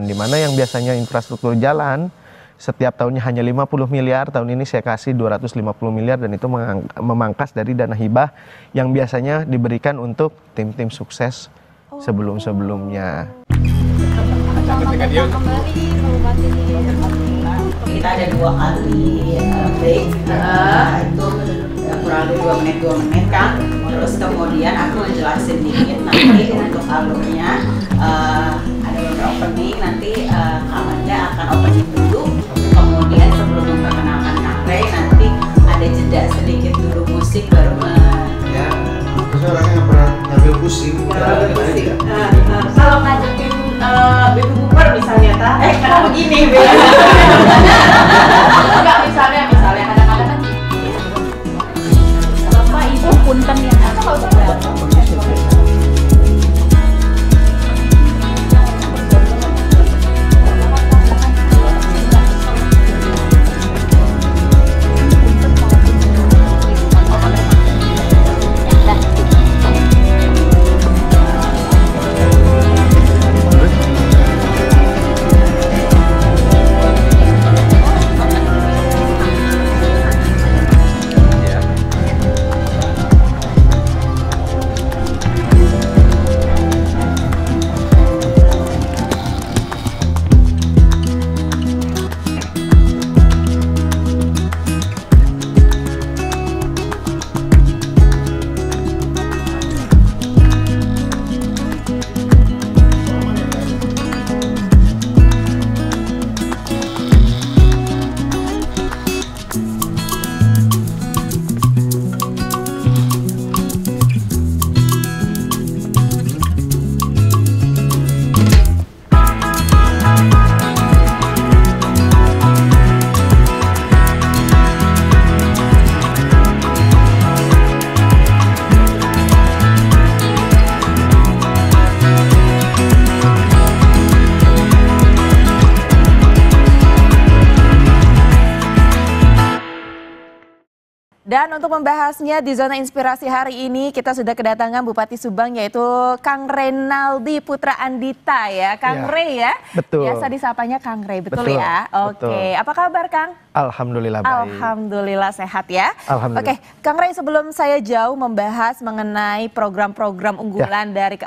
Di mana yang biasanya infrastruktur jalan setiap tahunnya hanya 50 miliar, tahun ini saya kasih 250 miliar dan itu memangkas dari dana hibah yang biasanya diberikan untuk tim-tim sukses sebelum-sebelumnya. Kita ada 2 kali break, itu kurang lebih 2 menit kan. Terus kemudian aku ngejelasin dikit nanti untuk alurnya. Ada beberapa opening, nanti Kamanda akan opening dulu. Kemudian sebelum memperkenalkan Kang Ray, nanti ada jeda sedikit dulu musik baru ya, terus orangnya nggak pernah ngambil pusing. Kalau ngajakin Baby Boomer misalnya, karena begini enggak, misalnya kadang-kadang kan Bapak Ibu punten ya, nggak usah Dan untuk membahasnya di Zona Inspirasi hari ini kita sudah kedatangan Bupati Subang yaitu Kang Reynaldi Putra Andita ya. Kang Ray ya. Betul. Biasa disapanya Kang Ray, betul ya? Oke. Apa kabar Kang? Alhamdulillah baik. Alhamdulillah sehat ya. Alhamdulillah. Oke, Kang Ray, sebelum saya jauh membahas mengenai program-program unggulan dari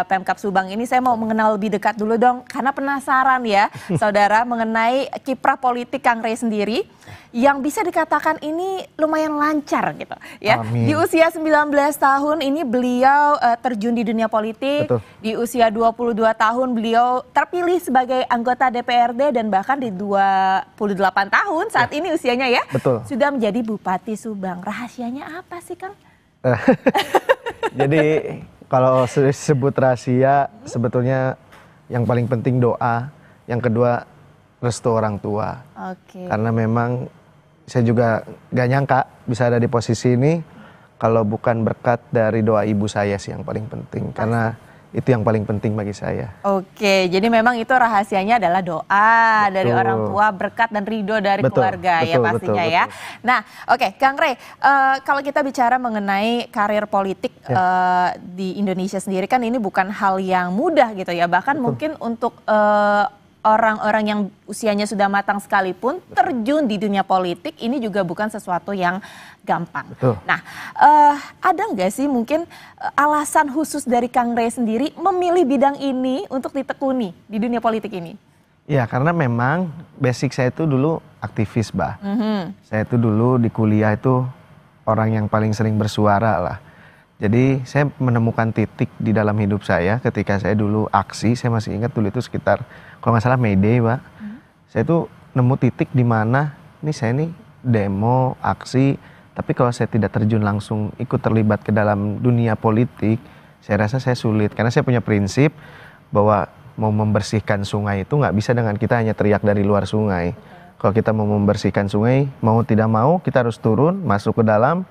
Pemkab Subang ini, saya mau mengenal lebih dekat dulu dong karena penasaran ya saudara mengenai kiprah politik Kang Ray sendiri yang bisa dikatakan ini lumayan lancar gitu ya. Amin. Di usia 19 tahun ini beliau terjun di dunia politik. Betul. Di usia 22 tahun beliau terpilih sebagai anggota DPRD dan bahkan di 28 tahun saat ini usianya ya. Betul. Sudah menjadi Bupati Subang. Rahasianya apa sih Kang? Jadi kalau disebut rahasia sebetulnya yang paling penting doa, yang kedua restu orang tua. Oke. Karena memang saya juga gak nyangka bisa ada di posisi ini kalau bukan berkat dari doa ibu saya sih yang paling penting. Karena itu yang paling penting bagi saya. Oke, jadi memang itu rahasianya adalah doa dari orang tua, berkat dan ridho dari keluarga ya pastinya ya. Nah, oke, Kang Ray, kalau kita bicara mengenai karir politik di Indonesia sendiri kan ini bukan hal yang mudah gitu ya. Bahkan mungkin untuk orang-orang yang usianya sudah matang sekalipun terjun di dunia politik ini juga bukan sesuatu yang gampang. Betul. Nah, ada nggak sih mungkin alasan khusus dari Kang Ray sendiri memilih bidang ini untuk ditekuni di dunia politik ini? Ya, karena memang basic saya itu dulu aktivis, Bah. Saya itu dulu di kuliah itu orang yang paling sering bersuara lah. Jadi saya menemukan titik di dalam hidup saya ketika saya dulu aksi, saya masih ingat dulu itu sekitar kalau nggak salah May Day, Pak. Saya tuh nemu titik di mana nih saya nih demo, aksi, tapi kalau saya tidak terjun langsung ikut terlibat ke dalam dunia politik, saya rasa saya sulit karena saya punya prinsip bahwa mau membersihkan sungai itu nggak bisa dengan kita hanya teriak dari luar sungai. Kalau kita mau membersihkan sungai, mau tidak mau kita harus turun, masuk ke dalam.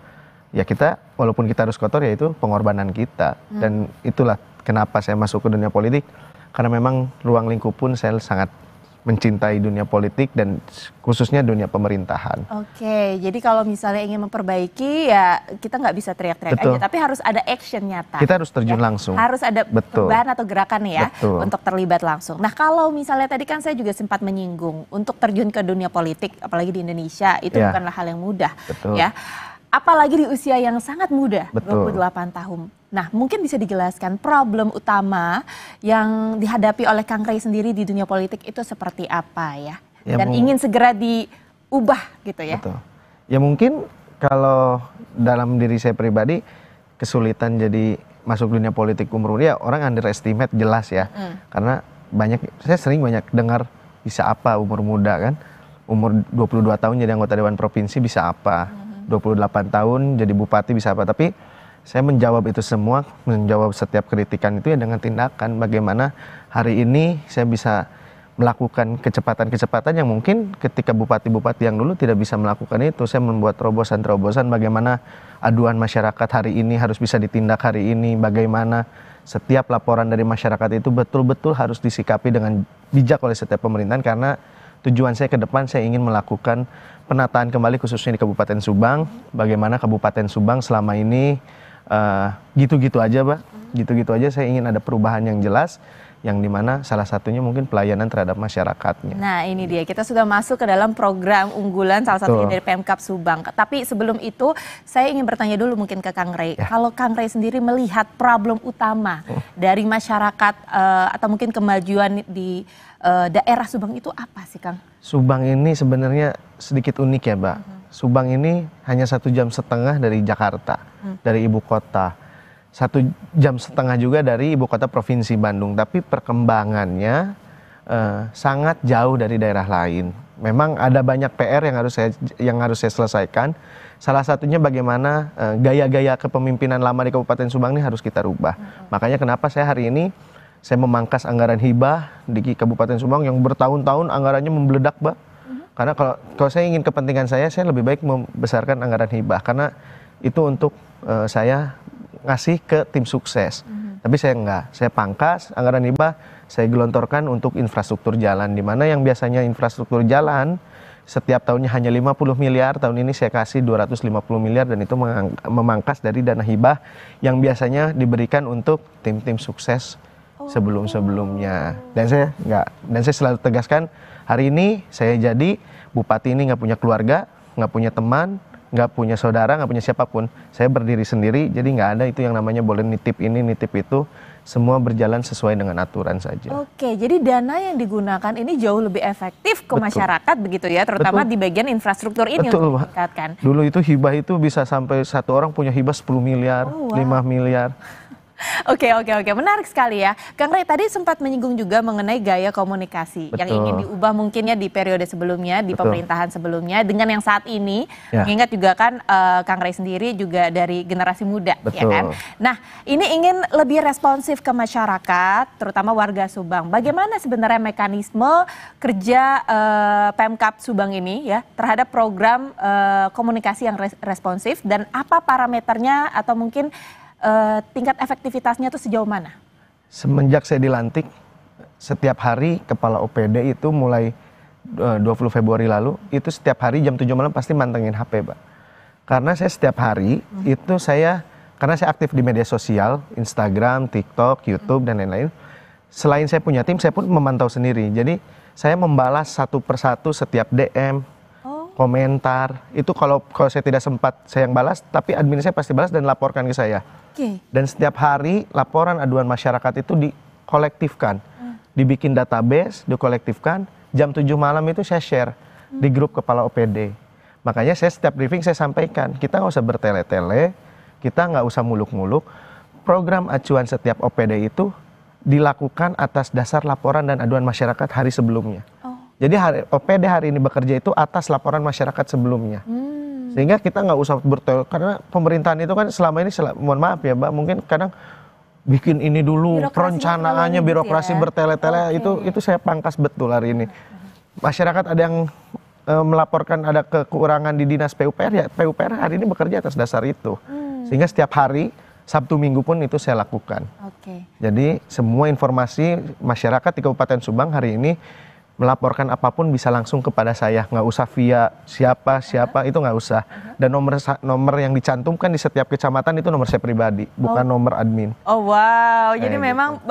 Ya kita, walaupun kita harus kotor ya itu pengorbanan kita. Dan itulah kenapa saya masuk ke dunia politik. Karena memang ruang lingkup pun saya sangat mencintai dunia politik dan khususnya dunia pemerintahan. Oke, jadi kalau misalnya ingin memperbaiki ya kita nggak bisa teriak-teriak aja, tapi harus ada action nyata. Kita harus terjun langsung. Harus ada perubahan atau gerakan ya untuk terlibat langsung. Nah kalau misalnya tadi kan saya juga sempat menyinggung untuk terjun ke dunia politik, apalagi di Indonesia itu bukanlah hal yang mudah, ya. Apalagi di usia yang sangat muda, 28 tahun. Nah, mungkin bisa dijelaskan problem utama yang dihadapi oleh Kang Rey sendiri di dunia politik itu seperti apa ya? Dan ingin segera diubah gitu ya? Betul. Ya mungkin kalau dalam diri saya pribadi, kesulitan jadi masuk dunia politik umur muda, ya orang underestimate jelas ya. Karena saya sering banyak dengar bisa apa umur muda kan. Umur 22 tahun jadi anggota Dewan Provinsi bisa apa. 28 tahun jadi bupati bisa apa, tapi saya menjawab itu semua, menjawab setiap kritikan itu ya dengan tindakan. Bagaimana hari ini saya bisa melakukan kecepatan-kecepatan yang mungkin ketika bupati-bupati yang dulu tidak bisa melakukan itu. Saya membuat terobosan-terobosan bagaimana aduan masyarakat hari ini harus bisa ditindak hari ini, bagaimana setiap laporan dari masyarakat itu betul-betul harus disikapi dengan bijak oleh setiap pemerintahan, karena tujuan saya ke depan saya ingin melakukan penataan kembali khususnya di Kabupaten Subang. Bagaimana Kabupaten Subang selama ini gitu-gitu aja, Pak. Gitu-gitu aja, saya ingin ada perubahan yang jelas, yang dimana salah satunya mungkin pelayanan terhadap masyarakatnya. Nah ini dia, kita sudah masuk ke dalam program unggulan salah satunya dari Pemkab Subang. Tapi sebelum itu saya ingin bertanya dulu mungkin ke Kang Rey. Kalau Kang Rey sendiri melihat problem utama dari masyarakat atau mungkin kemajuan di daerah Subang itu apa sih Kang? Subang ini sebenarnya sedikit unik ya Mbak. Subang ini hanya 1,5 jam dari Jakarta, dari ibu kota. 1,5 jam juga dari ibu kota Provinsi Bandung. Tapi perkembangannya sangat jauh dari daerah lain. Memang ada banyak PR yang harus saya selesaikan. Salah satunya bagaimana gaya-gaya kepemimpinan lama di Kabupaten Subang ini harus kita rubah. Makanya kenapa saya hari ini saya memangkas anggaran hibah di Kabupaten Subang yang bertahun-tahun anggarannya membeledak, Mbak. Karena kalau saya ingin kepentingan saya lebih baik membesarkan anggaran hibah. Karena itu untuk saya ngasih ke tim sukses. Tapi saya enggak. Saya pangkas anggaran hibah, saya gelontorkan untuk infrastruktur jalan. Di mana yang biasanya infrastruktur jalan setiap tahunnya hanya 50 miliar, tahun ini saya kasih 250 miliar dan itu memangkas dari dana hibah yang biasanya diberikan untuk tim-tim sukses sebelum-sebelumnya. Dan saya selalu tegaskan, hari ini saya jadi bupati ini nggak punya keluarga, nggak punya teman, nggak punya saudara, nggak punya siapapun. Saya berdiri sendiri, jadi nggak ada itu yang namanya boleh nitip ini, nitip itu. Semua berjalan sesuai dengan aturan saja. Oke, jadi dana yang digunakan ini jauh lebih efektif ke masyarakat begitu ya, terutama di bagian infrastruktur ini untuk ditingkatkan. Dulu itu hibah itu bisa sampai satu orang punya hibah 10 miliar, 5 miliar. Oke, menarik sekali ya. Kang Rey tadi sempat menyinggung juga mengenai gaya komunikasi yang ingin diubah mungkinnya di periode sebelumnya, di pemerintahan sebelumnya dengan yang saat ini. Mengingat juga kan Kang Rey sendiri juga dari generasi muda, ya kan. Nah, ini ingin lebih responsif ke masyarakat, terutama warga Subang. Bagaimana sebenarnya mekanisme kerja Pemkab Subang ini ya terhadap program komunikasi yang responsif dan apa parameternya atau mungkin tingkat efektivitasnya itu sejauh mana? Semenjak saya dilantik, setiap hari kepala OPD itu mulai 20 Februari lalu, itu setiap hari jam 7 malam pasti mantengin HP, Mbak. Karena saya setiap hari itu karena saya aktif di media sosial, Instagram, TikTok, YouTube, dan lain-lain. Selain saya punya tim, saya pun memantau sendiri. Jadi saya membalas satu persatu setiap DM, komentar. Itu kalau saya tidak sempat saya yang balas, tapi admin saya pasti balas dan laporkan ke saya. Dan setiap hari laporan aduan masyarakat itu dikolektifkan, dibikin database, dikolektifkan. Jam 7 malam itu saya share di grup kepala OPD. Makanya saya setiap briefing saya sampaikan, kita nggak usah bertele-tele, kita nggak usah muluk-muluk. Program acuan setiap OPD itu dilakukan atas dasar laporan dan aduan masyarakat hari sebelumnya. Jadi OPD hari ini bekerja itu atas laporan masyarakat sebelumnya. Sehingga kita nggak usah bertele, karena pemerintahan itu kan selama ini, mohon maaf ya Mbak, mungkin kadang bikin ini dulu, perencanaannya birokrasi bertele-tele, itu saya pangkas betul hari ini. Masyarakat ada yang melaporkan ada kekurangan di dinas PUPR, ya PUPR hari ini bekerja atas dasar itu. Sehingga setiap hari, Sabtu Minggu pun itu saya lakukan. Jadi semua informasi masyarakat di Kabupaten Subang hari ini melaporkan apapun bisa langsung kepada saya, nggak usah via siapa itu nggak usah. Dan nomor yang dicantumkan di setiap kecamatan itu nomor saya pribadi, bukan nomor admin. Oh wow, jadi memang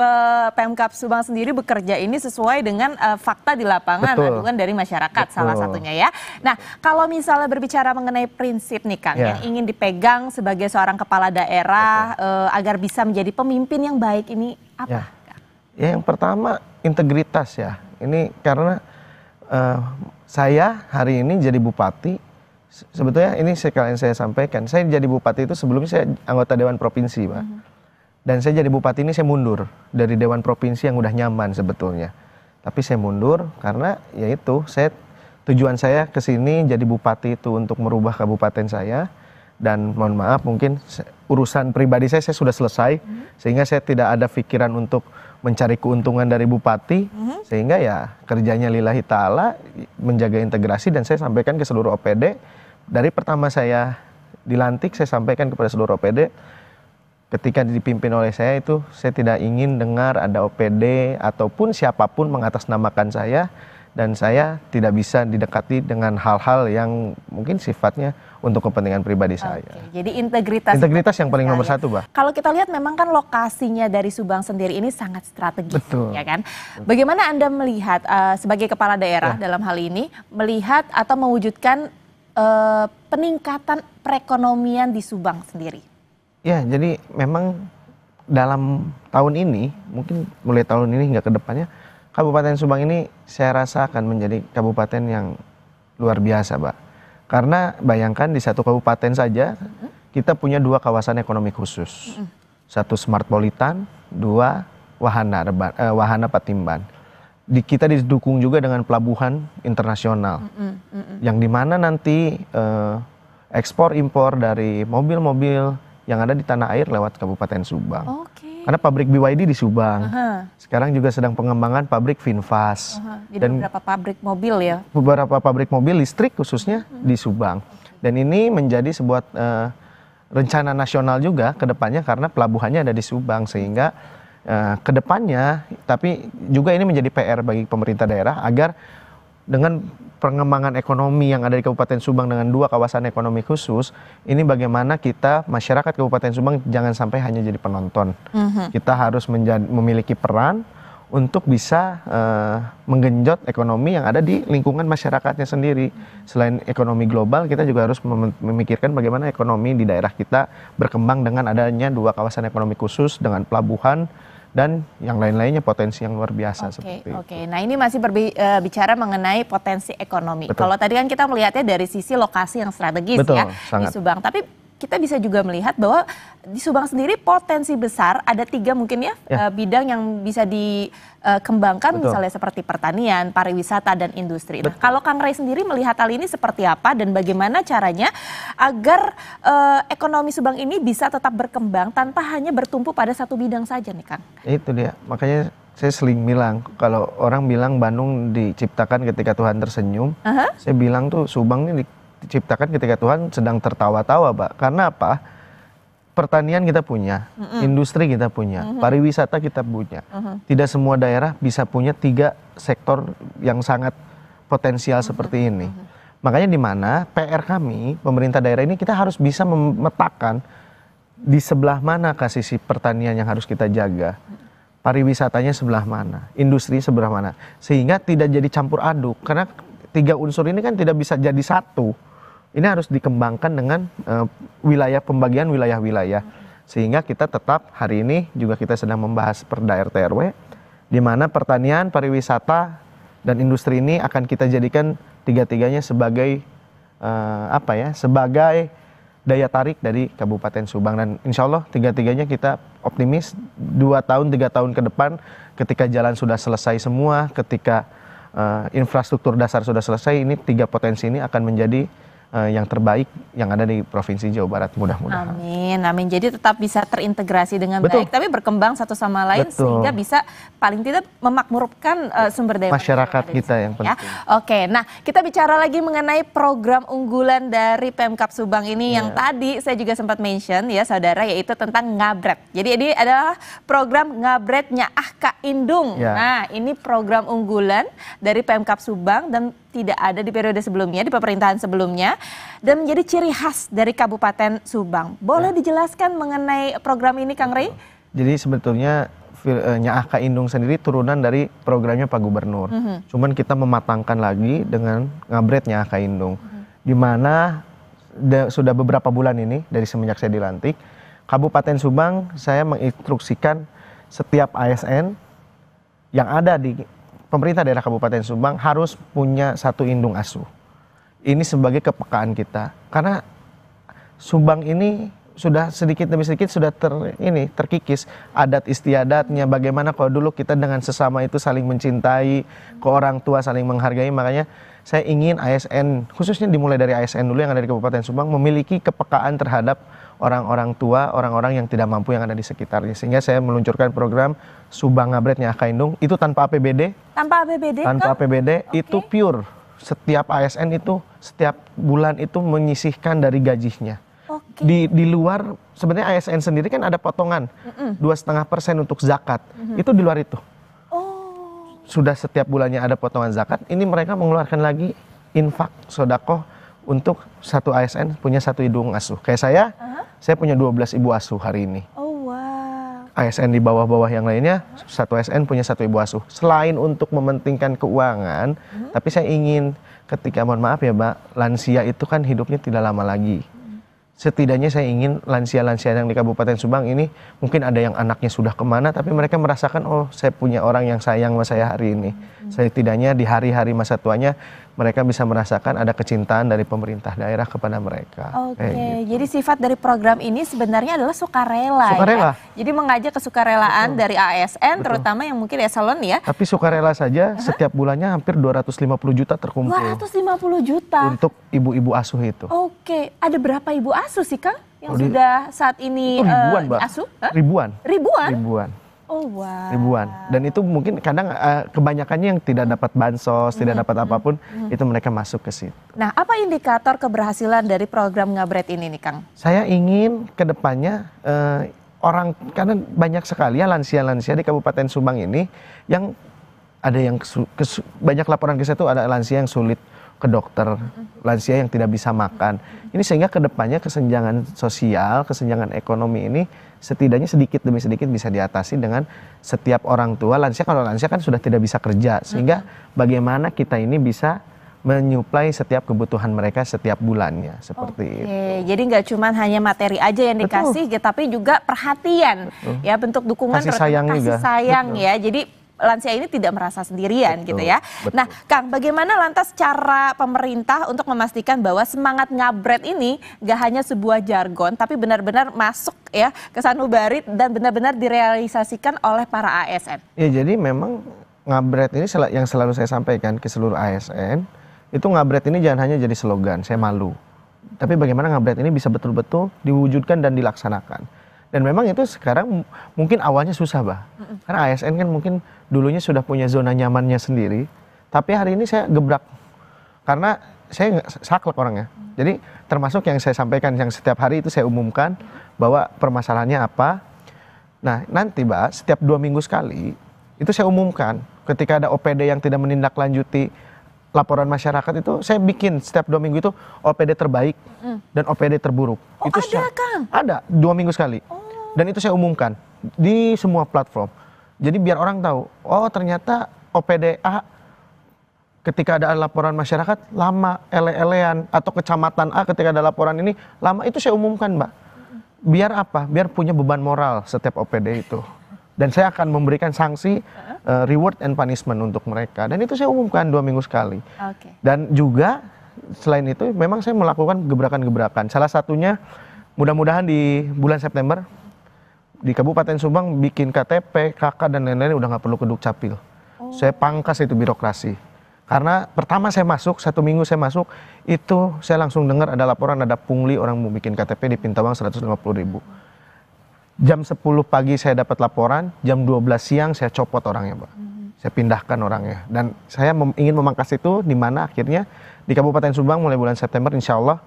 Pemkab Subang sendiri bekerja ini sesuai dengan fakta di lapangan, aduan dari masyarakat salah satunya ya. Nah, kalau misalnya berbicara mengenai prinsip nih Kang, yang ingin dipegang sebagai seorang kepala daerah agar bisa menjadi pemimpin yang baik ini apa? Ya, yang pertama integritas ya. Ini karena saya hari ini jadi bupati, sebetulnya ini sekalian saya sampaikan, saya jadi bupati itu sebelumnya saya anggota Dewan Provinsi, Pak. Dan saya jadi bupati ini saya mundur dari Dewan Provinsi yang udah nyaman sebetulnya. Tapi saya mundur karena yaitu tujuan saya ke sini jadi bupati itu untuk merubah kabupaten saya. Dan mohon maaf mungkin urusan pribadi saya sudah selesai, sehingga saya tidak ada pikiran untuk mencari keuntungan dari bupati, sehingga ya kerjanya lillahi ta'ala menjaga integrasi. Dan saya sampaikan ke seluruh OPD, dari pertama saya dilantik saya sampaikan kepada seluruh OPD, ketika dipimpin oleh saya itu saya tidak ingin dengar ada OPD ataupun siapapun mengatasnamakan saya, dan saya tidak bisa didekati dengan hal-hal yang mungkin sifatnya untuk kepentingan pribadi saya. Jadi integritas yang paling nomor satu, Bah. Kalau kita lihat memang kan lokasinya dari Subang sendiri ini sangat strategis, ya kan? Bagaimana Anda melihat sebagai kepala daerah dalam hal ini melihat atau mewujudkan peningkatan perekonomian di Subang sendiri? Ya, jadi memang dalam tahun ini, mungkin mulai tahun ini hingga ke depannya, Kabupaten Subang ini saya rasa akan menjadi kabupaten yang luar biasa, Mbak. Karena bayangkan di satu kabupaten saja kita punya 2 kawasan ekonomi khusus. 1 Smartpolitan, 2 Wahana Patimban. Kita didukung juga dengan pelabuhan internasional. Yang dimana nanti ekspor impor dari mobil-mobil yang ada di tanah air lewat Kabupaten Subang. Karena pabrik BYD di Subang. Sekarang juga sedang pengembangan pabrik Finfast. Dan beberapa pabrik mobil ya? Beberapa pabrik mobil listrik khususnya di Subang. Dan ini menjadi sebuah rencana nasional juga ke depannya karena pelabuhannya ada di Subang. Sehingga ke depannya, tapi juga ini menjadi PR bagi pemerintah daerah agar dengan pengembangan ekonomi yang ada di Kabupaten Subang dengan 2 kawasan ekonomi khusus, ini bagaimana kita masyarakat Kabupaten Subang jangan sampai hanya jadi penonton. Kita harus memiliki peran untuk bisa menggenjot ekonomi yang ada di lingkungan masyarakatnya sendiri. Selain ekonomi global, kita juga harus memikirkan bagaimana ekonomi di daerah kita berkembang dengan adanya 2 kawasan ekonomi khusus dengan pelabuhan dan yang lain-lainnya potensi yang luar biasa seperti itu. Nah ini masih berbicara mengenai potensi ekonomi. Kalau tadi kan kita melihatnya dari sisi lokasi yang strategis ya di Subang. Tapi kita bisa juga melihat bahwa di Subang sendiri potensi besar ada 3 mungkin ya, bidang yang bisa dikembangkan misalnya seperti pertanian, pariwisata dan industri. Nah, kalau Kang Ray sendiri melihat hal ini seperti apa dan bagaimana caranya agar ekonomi Subang ini bisa tetap berkembang tanpa hanya bertumpu pada satu bidang saja nih Kang? Itu dia, makanya saya sering bilang kalau orang bilang Bandung diciptakan ketika Tuhan tersenyum, saya bilang tuh Subang ini diciptakan ketika Tuhan sedang tertawa-tawa, Pak. Karena apa? Pertanian kita punya, industri kita punya, pariwisata kita punya. Tidak semua daerah bisa punya 3 sektor yang sangat potensial seperti ini. Makanya di mana PR kami, pemerintah daerah ini kita harus bisa memetakan di sebelah mana sisi pertanian yang harus kita jaga. Pariwisatanya sebelah mana, industri sebelah mana. Sehingga tidak jadi campur aduk. Karena 3 unsur ini kan tidak bisa jadi satu. Ini harus dikembangkan dengan pembagian wilayah-wilayah. Sehingga kita tetap hari ini juga kita sedang membahas Perda RT RW, di mana pertanian, pariwisata, dan industri ini akan kita jadikan 3-tiganya sebagai sebagai daya tarik dari Kabupaten Subang. Dan insya Allah 3-tiganya kita optimis 2 tahun, 3 tahun ke depan ketika jalan sudah selesai semua, ketika infrastruktur dasar sudah selesai, ini 3 potensi ini akan menjadi yang terbaik yang ada di Provinsi Jawa Barat, mudah-mudahan. Amin, amin. Jadi tetap bisa terintegrasi dengan baik, tapi berkembang satu sama lain sehingga bisa paling tidak memakmurkan sumber daya masyarakat kita yang penting. Ya. Oke, nah kita bicara lagi mengenai program unggulan dari Pemkab Subang ini yang tadi saya juga sempat mention ya saudara, yaitu tentang Ngabret. Jadi ini adalah program Ngabret Nyaah Ka Indung. Nah ini program unggulan dari Pemkab Subang dan tidak ada di periode sebelumnya, di pemerintahan sebelumnya, dan menjadi ciri khas dari Kabupaten Subang. Boleh dijelaskan mengenai program ini, Kang Rey? Jadi sebetulnya Nyaah Ka Indung sendiri turunan dari programnya Pak Gubernur. Cuman kita mematangkan lagi dengan Ngabret Nyaah Ka Indung. Di mana sudah beberapa bulan ini, dari semenjak saya dilantik, Kabupaten Subang saya menginstruksikan setiap ASN yang ada di pemerintah daerah Kabupaten Subang harus punya satu indung asuh. Ini sebagai kepekaan kita. Karena Subang ini sudah sedikit demi sedikit sudah terkikis adat istiadatnya. Bagaimana kalau dulu kita dengan sesama itu saling mencintai, ke orang tua saling menghargai. Makanya saya ingin ASN, khususnya dimulai dari ASN dulu yang ada di Kabupaten Subang, memiliki kepekaan terhadap orang-orang tua, orang-orang yang tidak mampu yang ada di sekitarnya. Sehingga saya meluncurkan program Subang Ngabret Nyaah Ka Indung, itu tanpa APBD. Tanpa APBD? Tanpa APBD, itu pure. Setiap ASN itu, setiap bulan itu menyisihkan dari gajinya. Di luar, sebenarnya ASN sendiri kan ada potongan 2,5% untuk zakat. Itu di luar itu. Sudah setiap bulannya ada potongan zakat, ini mereka mengeluarkan lagi infak, sodakoh, untuk satu ASN punya satu indung asuh. Kayak saya punya 12 ibu asuh hari ini. ASN di bawah-bawah yang lainnya, satu ASN punya satu ibu asuh. Selain untuk mementingkan keuangan, tapi saya ingin ketika, mohon maaf ya Mbak, lansia itu kan hidupnya tidak lama lagi. Setidaknya saya ingin lansia-lansia yang di Kabupaten Subang ini, mungkin ada yang anaknya sudah kemana, tapi mereka merasakan, oh saya punya orang yang sayang sama saya hari ini. Setidaknya di hari-hari masa tuanya, mereka bisa merasakan ada kecintaan dari pemerintah daerah kepada mereka. Jadi sifat dari program ini sebenarnya adalah sukarela. Ya? Jadi mengajak kesukarelaan dari ASN, terutama yang mungkin eselon ya. Tapi sukarela saja setiap bulannya hampir 250 juta terkumpul. 250 juta? Untuk ibu-ibu asuh itu. Ada berapa ibu asuh sih Kang yang sudah saat ini ribuan, Mbak. asuh? Ribuan. Ribuan? Ribuan. Dan itu mungkin kadang kebanyakannya yang tidak dapat bansos, tidak dapat apapun, itu mereka masuk ke situ. Nah, apa indikator keberhasilan dari program Ngabret ini nih Kang? Saya ingin ke depannya karena banyak sekali ya lansia-lansia di Kabupaten Subang ini yang ada yang banyak laporan ke saya itu ada lansia yang sulit ke dokter, lansia yang tidak bisa makan. Ini sehingga ke depannya kesenjangan sosial, kesenjangan ekonomi ini setidaknya sedikit demi sedikit bisa diatasi dengan setiap orang tua. Lansia, kalau lansia kan sudah tidak bisa kerja, sehingga bagaimana kita ini bisa menyuplai setiap kebutuhan mereka setiap bulannya, seperti itu. Jadi nggak cuma hanya materi aja yang dikasih, tapi juga perhatian, ya, bentuk dukungan, kasih sayang ya. Jadi lansia ini tidak merasa sendirian gitu ya. Nah Kang, bagaimana lantas cara pemerintah untuk memastikan bahwa semangat Ngabret ini gak hanya sebuah jargon, tapi benar-benar masuk ya ke sanubari dan benar-benar direalisasikan oleh para ASN? Ya, jadi memang Ngabret ini yang selalu saya sampaikan ke seluruh ASN, itu Ngabret ini jangan hanya jadi slogan, saya malu. Tapi bagaimana Ngabret ini bisa betul-betul diwujudkan dan dilaksanakan. Dan memang itu sekarang mungkin awalnya susah, Bah. Karena ASN kan mungkin dulunya sudah punya zona nyamannya sendiri. Tapi hari ini saya gebrak. Karena saya saklek orangnya. Jadi termasuk yang saya sampaikan, yang setiap hari itu saya umumkan bahwa permasalahannya apa. Nah nanti, Bah, setiap 2 minggu sekali itu saya umumkan. Ketika ada OPD yang tidak menindaklanjuti laporan masyarakat itu, saya bikin setiap 2 minggu itu OPD terbaik dan OPD terburuk. Itu ada, Kang? Ada, 2 minggu sekali. Dan itu saya umumkan di semua platform. Jadi biar orang tahu, oh ternyata OPD A ketika ada laporan masyarakat lama, ele-elean, atau kecamatan A ketika ada laporan ini lama, itu saya umumkan, Mbak. Biar apa? Biar punya beban moral setiap OPD itu. Dan saya akan memberikan sanksi, reward and punishment untuk mereka. Dan itu saya umumkan 2 minggu sekali. Dan juga selain itu memang saya melakukan gebrakan-gebrakan. Salah satunya mudah-mudahan di bulan September di Kabupaten Subang bikin KTP, KK dan lain-lain udah nggak perlu ke Dukcapil. Saya pangkas itu birokrasi. Karena pertama saya masuk, 1 minggu saya masuk, itu saya langsung dengar ada laporan ada pungli orang mau bikin KTP di Pintawang 150.000. Jam 10 pagi saya dapat laporan, jam 12 siang saya copot orangnya, Mbak. Saya pindahkan orangnya. Dan saya ingin memangkas itu, di mana akhirnya di Kabupaten Subang mulai bulan September insya Allah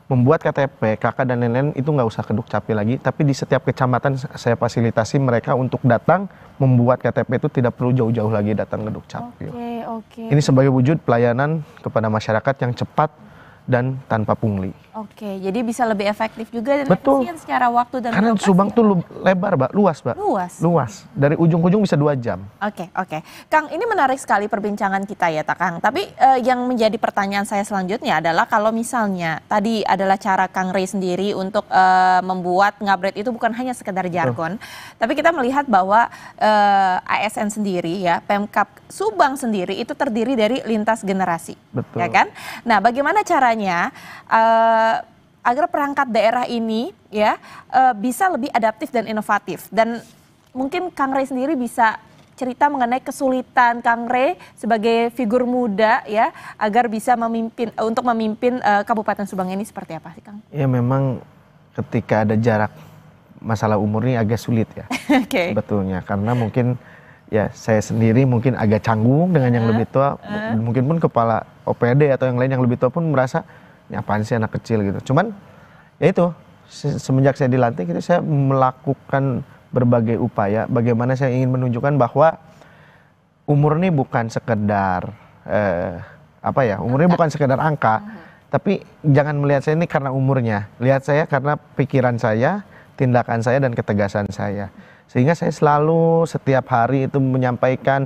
membuat KTP, KK dan lain-lain itu nggak usah ke Dukcapil lagi, tapi di setiap kecamatan saya fasilitasi mereka untuk datang membuat KTP itu tidak perlu jauh-jauh lagi datang ke Dukcapil. Ini sebagai wujud pelayanan kepada masyarakat yang cepat dan tanpa pungli. Jadi bisa lebih efektif juga dan Betul. efisien secara waktu dan karena lokasi. Subang tuh lebar, Mbak, luas, Mbak. Luas. Dari ujung ke ujung bisa 2 jam. Oke. Kang, ini menarik sekali perbincangan kita ya, Kang. Tapi yang menjadi pertanyaan saya selanjutnya adalah kalau misalnya tadi adalah cara Kang Rey sendiri untuk membuat Ngabret itu bukan hanya sekedar jargon, tapi kita melihat bahwa ASN sendiri ya, Pemkab Subang sendiri itu terdiri dari lintas generasi. Betul. Ya kan? Nah, bagaimana caranya agar perangkat daerah ini ya bisa lebih adaptif dan inovatif, dan mungkin Kang Rey sendiri bisa cerita mengenai kesulitan Kang Rey sebagai figur muda ya agar bisa memimpin Kabupaten Subang ini seperti apa sih, Kang? Ya memang ketika ada jarak masalah umur ini agak sulit ya. Sebetulnya karena mungkin ya saya sendiri mungkin agak canggung dengan yang lebih tua, mungkin pun kepala OPD atau yang lain yang lebih tua pun merasa ini apaan sih anak kecil gitu. Cuman ya itu semenjak saya dilantik itu saya melakukan berbagai upaya bagaimana saya ingin menunjukkan bahwa umur ini bukan sekedar umurnya bukan sekedar angka, tapi jangan melihat saya ini karena umurnya, lihat saya karena pikiran saya, tindakan saya dan ketegasan saya. Sehingga saya selalu setiap hari itu menyampaikan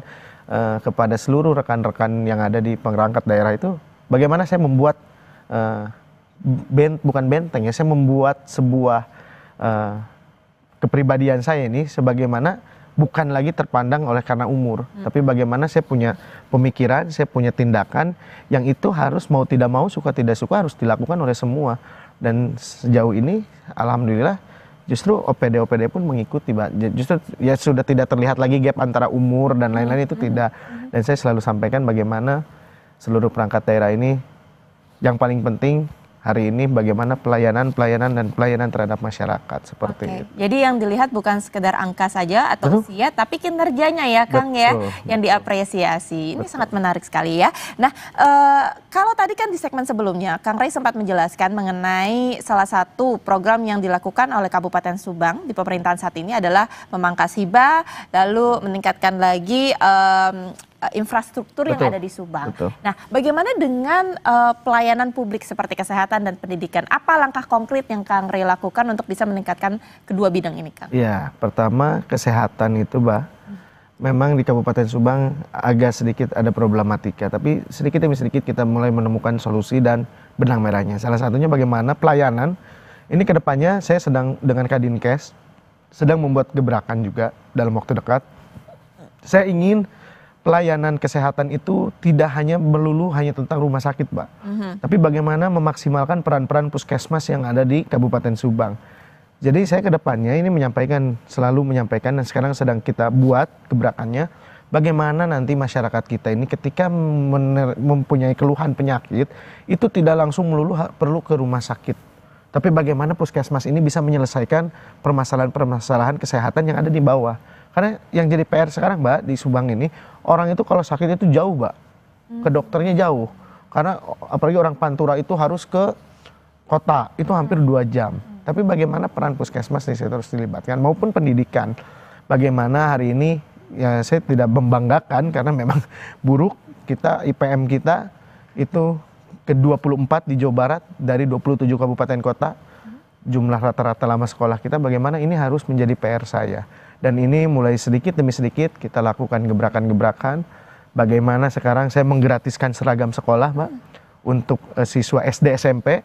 kepada seluruh rekan-rekan yang ada di perangkat daerah itu bagaimana saya membuat bukan benteng ya, saya membuat sebuah kepribadian saya ini sebagaimana bukan lagi terpandang oleh karena umur, tapi bagaimana saya punya pemikiran, saya punya tindakan yang itu harus mau tidak mau, suka tidak suka harus dilakukan oleh semua. Dan sejauh ini alhamdulillah justru OPD-OPD pun mengikuti, Mbak. Justru ya sudah tidak terlihat lagi gap antara umur dan lain-lain itu tidak. Dan saya selalu sampaikan bagaimana seluruh perangkat daerah ini yang paling penting hari ini bagaimana pelayanan terhadap masyarakat seperti itu. Jadi yang dilihat bukan sekedar angka saja atau usia, tapi kinerjanya ya, Kang. Ya, yang diapresiasi. Ini sangat menarik sekali ya. Nah, kalau tadi kan di segmen sebelumnya Kang Rey sempat menjelaskan mengenai salah satu program yang dilakukan oleh Kabupaten Subang di pemerintahan saat ini adalah memangkas hibah, lalu meningkatkan lagi infrastruktur yang ada di Subang. Nah, bagaimana dengan pelayanan publik seperti kesehatan dan pendidikan? Apa langkah konkret yang Kang Rey lakukan untuk bisa meningkatkan kedua bidang ini, Kang? Ya, pertama kesehatan itu, Mbak. Memang di Kabupaten Subang agak sedikit ada problematika, tapi sedikit demi sedikit kita mulai menemukan solusi dan benang merahnya. Salah satunya bagaimana pelayanan ini kedepannya saya sedang dengan Kadinkes sedang membuat gebrakan juga dalam waktu dekat. Saya ingin pelayanan kesehatan itu tidak hanya melulu hanya tentang rumah sakit, Mbak. Tapi bagaimana memaksimalkan peran-peran puskesmas yang ada di Kabupaten Subang. Jadi saya ke depannya ini selalu menyampaikan dan sekarang sedang kita buat gebrakannya. Bagaimana nanti masyarakat kita ini ketika mempunyai keluhan penyakit itu tidak langsung melulu perlu ke rumah sakit. Tapi bagaimana puskesmas ini bisa menyelesaikan permasalahan-permasalahan kesehatan yang ada di bawah. Karena yang jadi PR sekarang, Mbak, di Subang ini, orang itu kalau sakit itu jauh, Mbak. Ke dokternya jauh. Karena apalagi orang Pantura itu harus ke kota, itu hampir 2 jam. Tapi bagaimana peran puskesmas nih saya terus dilibatkan, maupun pendidikan. Bagaimana hari ini, ya saya tidak membanggakan karena memang buruk kita, IPM kita itu ke-24 di Jawa Barat dari 27 kabupaten kota. Jumlah rata-rata lama sekolah kita, bagaimana ini harus menjadi PR saya. Dan ini mulai sedikit demi sedikit kita lakukan gebrakan-gebrakan. Bagaimana sekarang saya menggratiskan seragam sekolah, Mbak, untuk siswa SD SMP,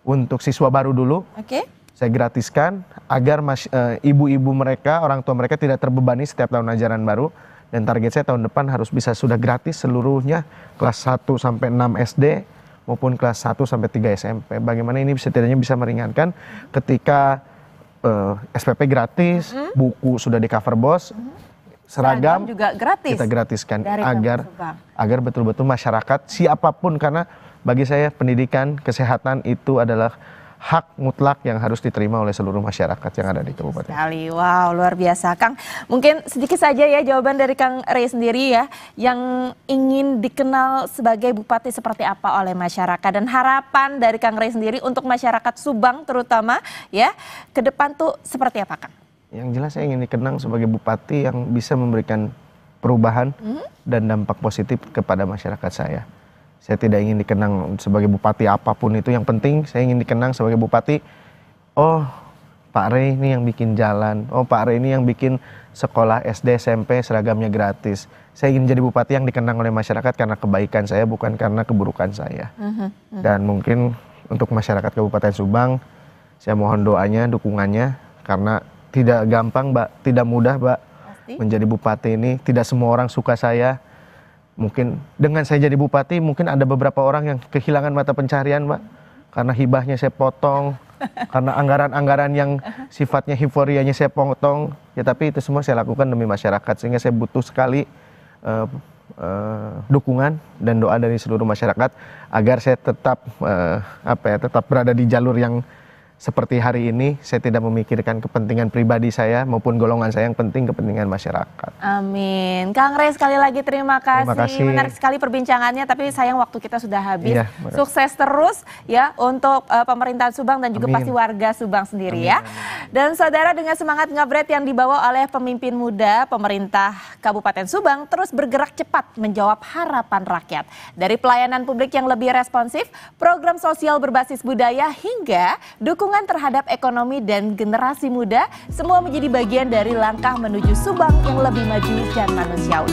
untuk siswa baru dulu. Saya gratiskan agar ibu-ibu mereka, orang tua mereka tidak terbebani setiap tahun ajaran baru. Dan target saya tahun depan harus bisa sudah gratis seluruhnya kelas 1 sampai 6 SD maupun kelas 1 sampai 3 SMP. Bagaimana ini setidaknya bisa meringankan ketika SPP gratis, buku sudah di cover bos, seragam juga gratis. Kita gratiskan dari agar betul-betul masyarakat siapapun, karena bagi saya pendidikan, kesehatan itu adalah hak mutlak yang harus diterima oleh seluruh masyarakat yang ada di kabupaten. Sekali, wow, luar biasa, Kang. Mungkin sedikit saja ya jawaban dari Kang Rey sendiri ya, yang ingin dikenal sebagai bupati seperti apa oleh masyarakat, dan harapan dari Kang Rey sendiri untuk masyarakat Subang terutama ya, ke depan tuh seperti apa, Kang? Yang jelas saya ingin dikenang sebagai bupati yang bisa memberikan perubahan dan dampak positif kepada masyarakat saya. Saya tidak ingin dikenang sebagai bupati apapun itu, yang penting saya ingin dikenang sebagai bupati, oh Pak Rey ini yang bikin jalan, oh Pak Rey ini yang bikin sekolah SD SMP seragamnya gratis. Saya ingin jadi bupati yang dikenang oleh masyarakat karena kebaikan saya, bukan karena keburukan saya. Dan mungkin untuk masyarakat Kabupaten Subang, saya mohon doanya, dukungannya, karena tidak gampang Mbak, tidak mudah Mbak menjadi bupati ini. Tidak semua orang suka saya. Mungkin dengan saya jadi bupati, mungkin ada beberapa orang yang kehilangan mata pencarian Mbak, karena hibahnya saya potong, karena anggaran-anggaran yang sifatnya euforianya saya potong. Ya tapi itu semua saya lakukan demi masyarakat, sehingga saya butuh sekali dukungan dan doa dari seluruh masyarakat agar saya tetap tetap berada di jalur yang seperti hari ini. Saya tidak memikirkan kepentingan pribadi saya maupun golongan saya, yang penting kepentingan masyarakat. Amin. Kang Rey, sekali lagi terima kasih. Menarik sekali perbincangannya, tapi sayang waktu kita sudah habis. Sukses terus ya untuk pemerintahan Subang dan juga pasti warga Subang sendiri ya. Dan saudara, dengan semangat ngabret yang dibawa oleh pemimpin muda pemerintah Kabupaten Subang terus bergerak cepat menjawab harapan rakyat. Dari pelayanan publik yang lebih responsif, program sosial berbasis budaya, hingga dukungan terhadap ekonomi dan generasi muda, semua menjadi bagian dari langkah menuju Subang yang lebih maju dan manusiawi.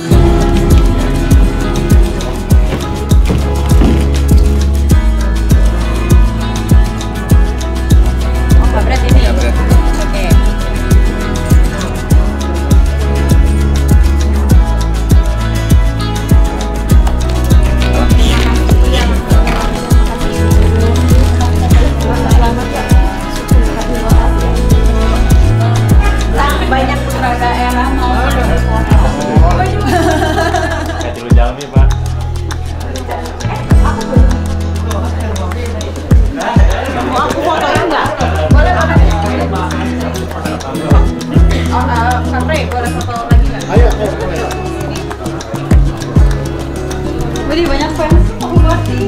Oh, kabret ini. Oke. Banyak putra daerah mau dulu jauh nih Pak. aku fotonya enggak? Boleh Kang Rey, boleh foto lagi nggak? Ayo. Budi, banyak fans. Aku ngerti.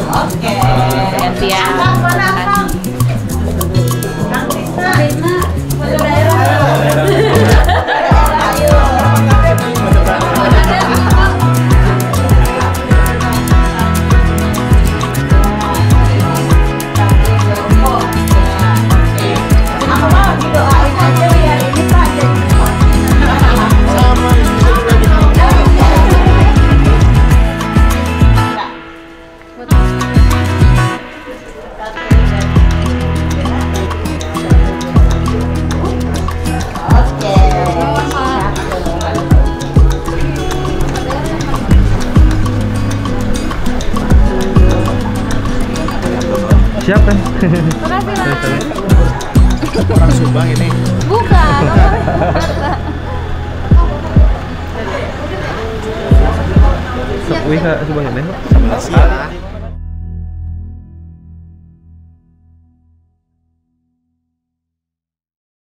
Oke, gantian. Siapa? Makasih Mas. Orang Subang ini. Bukan. Wih, Subang ini. Sama